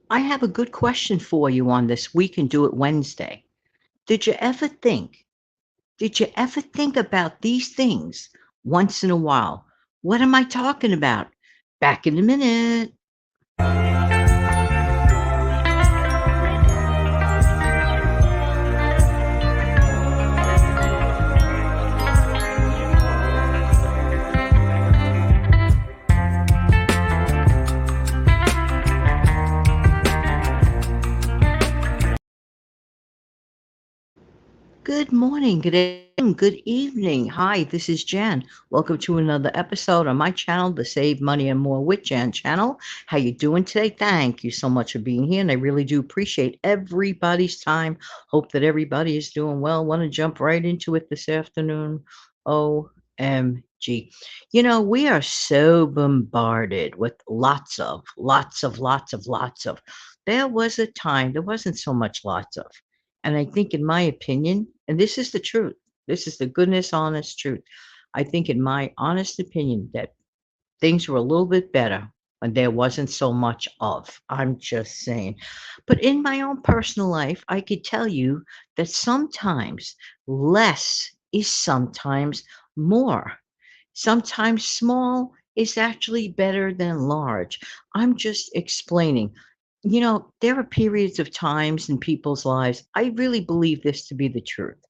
I have a good question for you on this We Can Do It Wednesday. Did you ever think, did you ever think about these things once in a while? What am I talking about? Back in a minute. Good morning, good afternoon, good evening. Hi, this is Jan. Welcome to another episode on my channel, the Save Money and More with Jan channel. How you doing today? Thank you so much for being here, and I really do appreciate everybody's time. Hope that everybody is doing well. Want to jump right into it this afternoon. OMG. We are so bombarded with lots of. There was a time, there wasn't so much lots of. And I think, in my opinion, and this is the truth, this is the goodness, honest truth. I think, in my honest opinion, that things were a little bit better when there wasn't so much of. I'm just saying. But in my own personal life, I could tell you that sometimes less is sometimes more. Sometimes small is actually better than large. I'm just explaining. There are periods of times in people's lives, I really believe this to be the truth,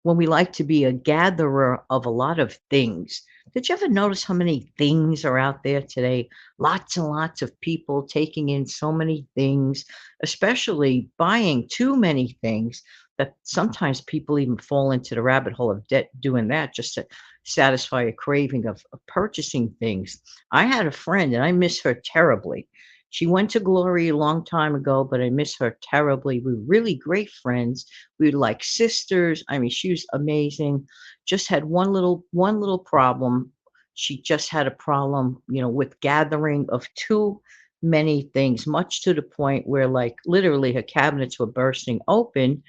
when we like to be a gatherer of a lot of things. Did you ever notice how many things are out there today? Lots and lots of people taking in so many things, especially buying too many things, that sometimes people even fall into the rabbit hole of debt doing that just to satisfy a craving of purchasing things. I had a friend and I miss her terribly. She went to glory a long time ago, but I miss her terribly. We were really great friends. We were like sisters. I mean, she was amazing. Just had one little problem. She just had a problem, with gathering of too many things, much to the point where, like, literally her cabinets were bursting open.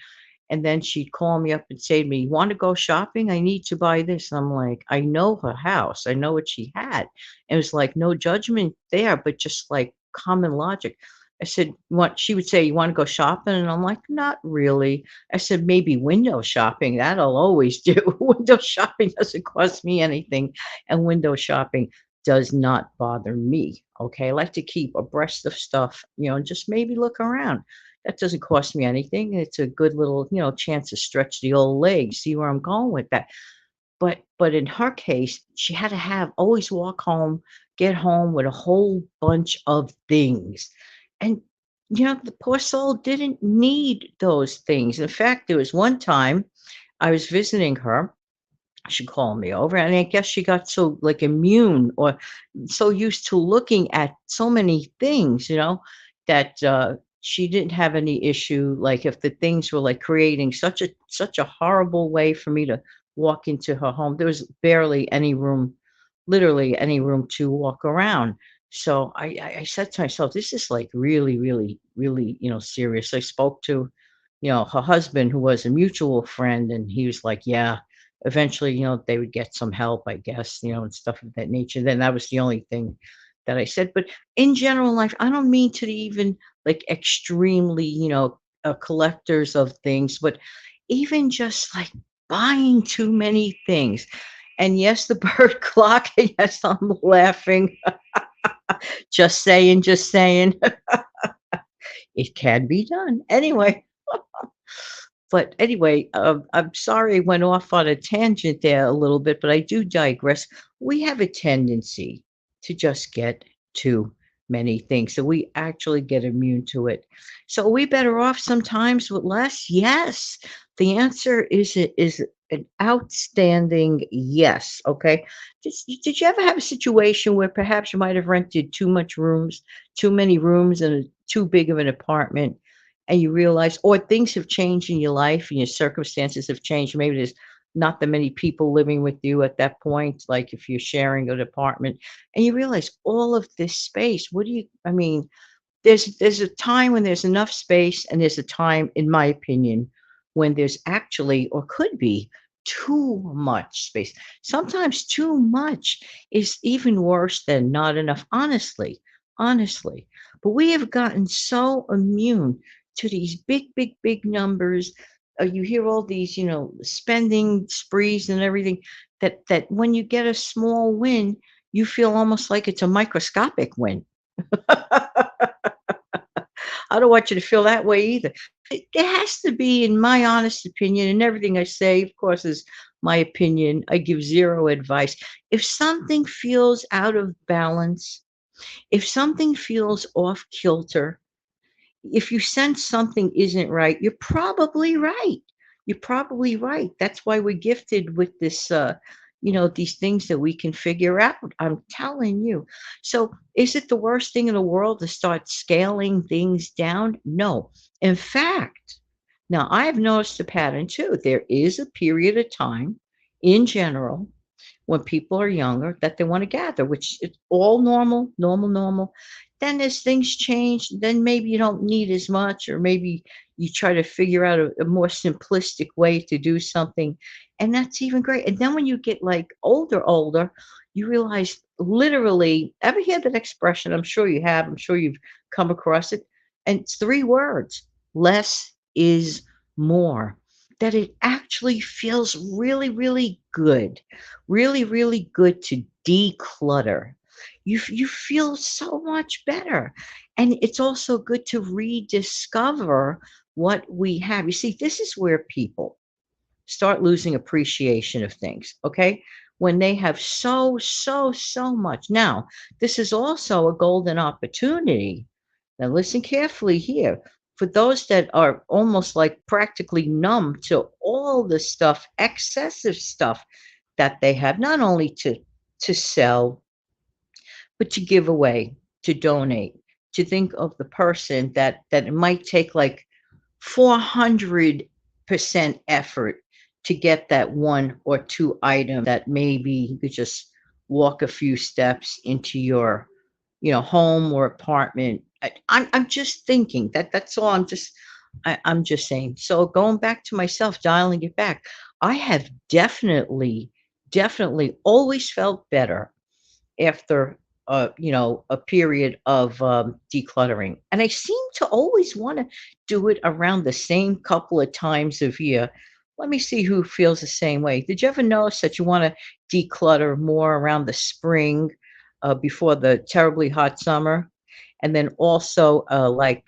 And then she'd call me up and say to me, "You want to go shopping? I need to buy this." And I'm like, I know her house. I know what she had. It was like no judgment there, but just like common logic. I said, "What?" She would say, "You want to go shopping?" And I'm like, "Not really." I said, "Maybe window shopping. That'll always do." Window shopping doesn't cost me anything, and window shopping does not bother me. Okay. I like to keep abreast of stuff, and just maybe look around. That doesn't cost me anything. It's a good little, chance to stretch the old legs. See where I'm going with that? But in her case, she had to have always walk home, get home with a whole bunch of things. And the poor soul didn't need those things. In fact, there was one time I was visiting her. She called me over, and I guess she got so, like, immune or so used to looking at so many things, that she didn't have any issue. Like, if the things were like creating such a horrible way for me to walk into her home, there was barely any room, literally any room to walk around. So I said to myself, this is like really, really, really, serious. I spoke to, her husband, who was a mutual friend, and he was like, yeah, eventually, they would get some help, I guess, and stuff of that nature. Then that was the only thing that I said. But in general life, I don't mean to even like extremely, collectors of things, but even just like buying too many things. And yes, the bird clock. Yes, I'm laughing. Just saying, just saying. It can be done. Anyway, I'm sorry I went off on a tangent there a little bit, but I do digress. We have a tendency to just get too many things, so we actually get immune to it. So are we better off sometimes with less? Yes. The answer is an outstanding yes. Okay. Did you ever have a situation where perhaps you might have rented too many rooms in too big of an apartment? And you realize, or things have changed in your life and your circumstances have changed. Maybe there's not that many people living with you at that point, like if you're sharing an apartment, and you realize all of this space. I mean, there's a time when there's enough space, and there's a time, in my opinion, when there's actually, or could be, too much space. Sometimes too much is even worse than not enough, honestly. honestly. But we have gotten so immune to these big, big, big numbers. You hear all these, spending sprees and everything. That when you get a small win, you feel almost like it's a microscopic win. I don't want you to feel that way either. It has to be, in my honest opinion, and everything I say, of course, is my opinion. I give zero advice. If something feels out of balance, if something feels off kilter, if you sense something isn't right, you're probably right. You're probably right. That's why we're gifted with this, these things that we can figure out. I'm telling you. So, is it the worst thing in the world to start scaling things down? No. In fact, now I've noticed a pattern too. There is a period of time in general when people are younger that they want to gather, which is all normal, normal, normal. Then as things change, then maybe you don't need as much, or maybe you try to figure out a more simplistic way to do something. And that's even great. And then when you get like older, you realize literally, ever hear that expression? I'm sure you have, I'm sure you've come across it. And it's three words: less is more. That it actually feels really, really good, really, really good to declutter. You feel so much better. And it's also good to rediscover what we have. You see, this is where people start losing appreciation of things, okay? When they have so, so, so much. Now, this is also a golden opportunity. Now, listen carefully here. For those that are almost like practically numb to all the stuff, excessive stuff that they have, not only to sell, but to give away, to donate, to think of the person that it might take like 400% effort to get that one or two item that maybe you could just walk a few steps into your, home or apartment. I'm just thinking that's all. I'm just saying. So going back to myself, dialing it back, I have definitely, definitely always felt better after a period of decluttering. And I seem to always want to do it around the same couple of times of year. Let me see who feels the same way. Did you ever notice that you want to declutter more around the spring, before the terribly hot summer? And then also, like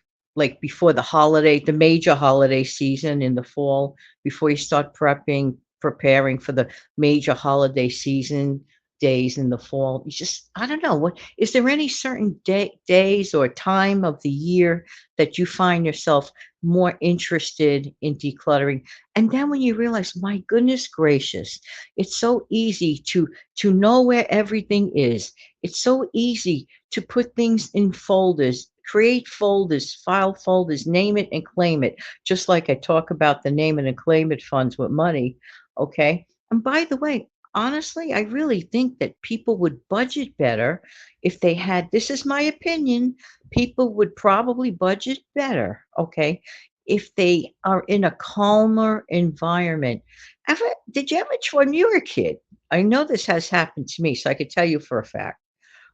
before the holiday, the major holiday season in the fall, before you start preparing for the major holiday season days in the fall. You just, I don't know, what is there any certain days or time of the year that you find yourself more interested in decluttering? And then when you realize, my goodness gracious, it's so easy to know where everything is. It's so easy to put things in folders, create folders, file folders, name it and claim it. Just like I talk about the name it and claim it funds with money. Okay. And by the way, honestly, I really think that people would budget better if they had, this is my opinion, people would probably budget better, okay, if they are in a calmer environment. Ever, did you ever, when you were a kid, I know this has happened to me, so I could tell you for a fact.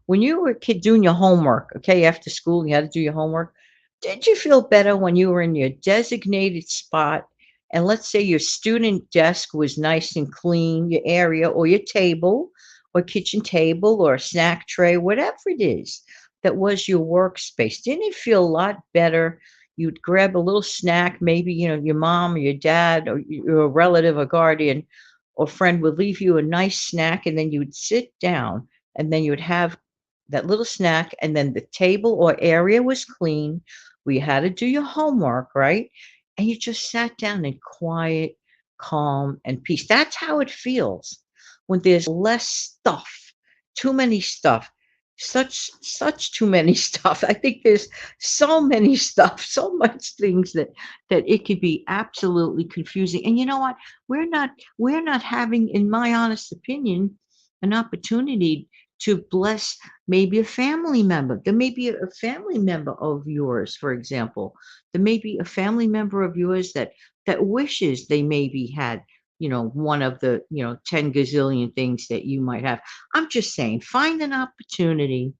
When you were a kid doing your homework, okay, after school, you had to do your homework. Did you feel better when you were in your designated spot? And let's say your student desk was nice and clean, your area or your table or kitchen table or a snack tray, whatever it is that was your workspace. Didn't it feel a lot better? You'd grab a little snack, maybe, your mom or your dad or your relative or guardian or friend would leave you a nice snack, and then you would sit down, and then you would have that little snack, and then the table or area was clean. We had to do your homework, right? And you just sat down in quiet, calm, and peace. That's how it feels when there's less stuff, too many stuff, such too many stuff. I think there's so many stuff, so much things that it could be absolutely confusing. And you know what? We're not having, in my honest opinion, an opportunity to bless maybe a family member. There may be a family member of yours, for example. There may be a family member of yours that wishes they maybe had, one of the, 10 gazillion things that you might have. I'm just saying, find an opportunity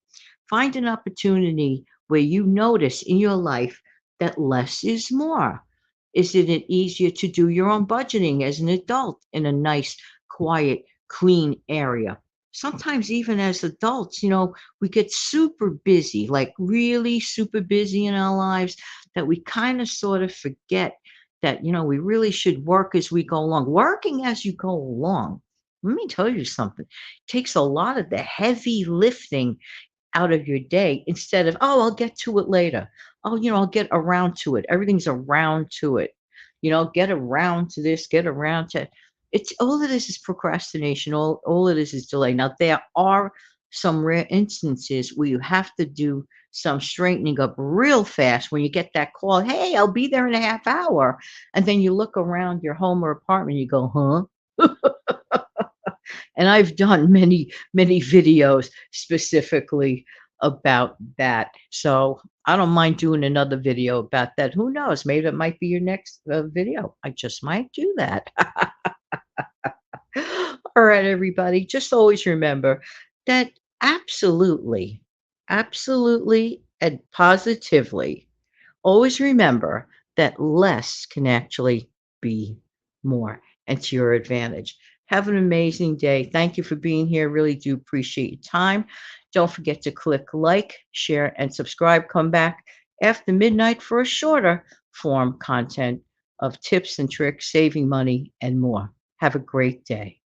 Find an opportunity where you notice in your life that less is more. Is it easier to do your own budgeting as an adult in a nice, quiet, clean area? Sometimes, even as adults, we get super busy, like really super busy in our lives, that we kind of sort of forget that, we really should work as we go along. Working as you go along, let me tell you something, takes a lot of the heavy lifting out of your day instead of, "Oh, I'll get to it later. Oh, I'll get around to it." Everything's around to it. Get around to this, get around to it's all of this is procrastination. All of this is delay. Now, there are some rare instances where you have to do some straightening up real fast when you get that call, "Hey, I'll be there in a half hour." And then you look around your home or apartment, you go, "Huh?" And I've done many, many videos specifically about that. So I don't mind doing another video about that. Who knows? Maybe that might be your next video. I just might do that. All right, everybody. Just always remember that absolutely, absolutely, and positively, always remember that less can actually be more and to your advantage. Have an amazing day. Thank you for being here. Really do appreciate your time. Don't forget to click like, share, and subscribe. Come back after midnight for a shorter form content of tips and tricks, saving money, and more. Have a great day.